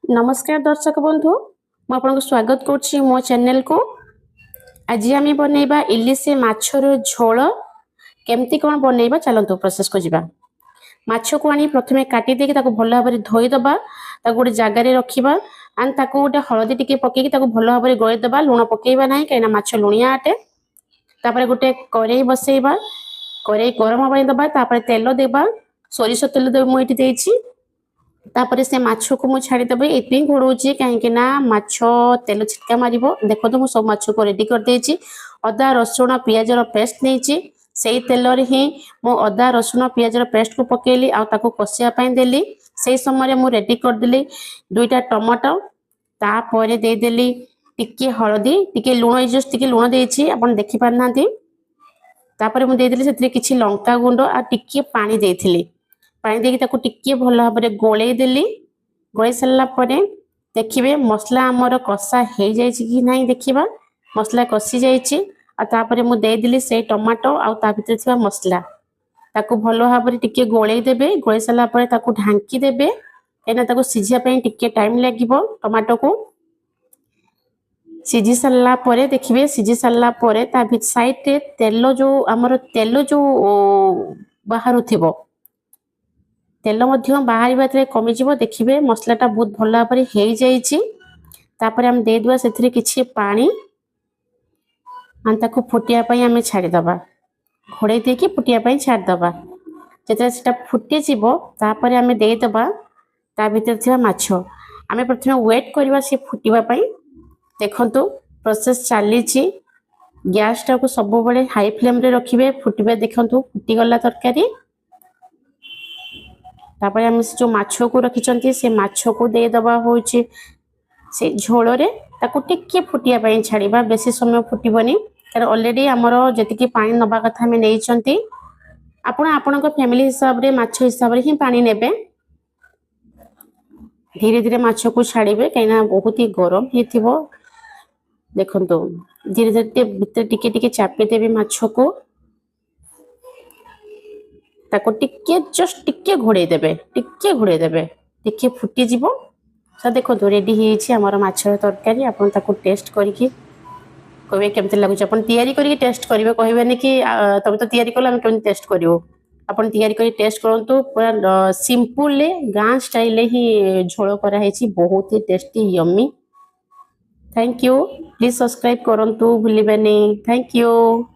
नमस्कार दर्शक बंधु मु आपको स्वागत करुच्ची मो चैनल को। आज आम बनइबा इलिश माछर झोल केमती कौन बनइबा चलतु प्रोसेस को जीवा। माछ को आनी प्रथमे काटी देकी ताको भल भाव में धोईदबा गोटे जगार रखा एंड ताको गोटे हलदी टिके पकेकी ताको भल भाव में गलेदबा लुण पकेबा ना कहीं माछ लुणिया अटे। तापर गोटे कड़ाई बसैबा कड़ाई गरम हवा दबा तापर तेल देबा सोरिष तेल मुझे देछि तापर से माछ को मुझे छाड़ीदेवी ये घोड़े कहीं माछ तेल छिटका मार देखो तो मुझे सब माछ को रेडी कर देछि। अदा रसुण पियाज पेस्ट नहीं से तेल ही मो अदा रसुण पियाज पेस्ट को पकेली आको कषापी देली से समय मुझे रेडी करदेली 2टा टमाटो तापर देदेली टिके हलदी टिके लुण जस्ट टिके लुण देछि आपण देखि पारना तापर मुझे देदेली से किछि लंका गुंड आ टिके पानी देथिली पानी देकी ताको टिके भल भाव में गोले देली गोले सारा देखिए मसला आमर कषा हो जाए कि नहीं देखा मसला कषि जापर मुझे देदेली से टमाटो आ भीतर थी मसला ताको भल भाव में टिके गोले देबे गोले सारापर ताको ढांकी देबे कहीं सीझापी टिके टाइम लगे टमाटो को सीझी सारा देखिए सीझी सारा साइड तेल जो आमर तेल जो बाहर थी तेल बाहर कमिज देखिए मसलाटा बहुत भल भाव में हो जापर आम देदेबा से किसी पानी ताको फुटियापाई आम छाड़ीदबा घोड़े देकी फुटियापाई छाड़ीदबा जो फुटी तापर आम देदेबा ता भीतर थी माछ आम प्रथम वेट करवा सी फुटापाई देखु प्रोसेस चली गैस टाक सब बड़े हाई फ्लेम रे रखिए फुटे देखु फुटीगला तरकारी तापर आम जो माछ को रखी से माछ को देदबा हो से झोल टिके फुटियापाई छाड़ा बेसी समय फुटबनी कारण ऑलरेडी आमर जी पानी नवा कथा आम नहीं आपण फैमिली हिसाब रे माछ हिसाब रे ही पानी नेबे धीरे धीरे माछ को छाड़े कहीं बहुत ही गरम हो देखो धीरे धीरे भीतर टिके टिके चापी देबे माछ को ताको टिके जस्ट टिके घोड़े देबे टिके फुटी जीवो सर देखो रेडी ही आमर माछ तरकारी आपन ताको टेस्ट करके कहबे केमते लागुच आपन तैयारी करके टेस्ट करिवे कहबेनी कि तब तो तैयारी कला हम केमते टेस्ट करिवो आपन तैयारी करके टेस्ट करंतु पूरा सिंपल गाँ स्टाइल ही झोल करा है बहुत ही tasty yummy. Thank you please subscribe करंतु भूलिबेनी। Thank you.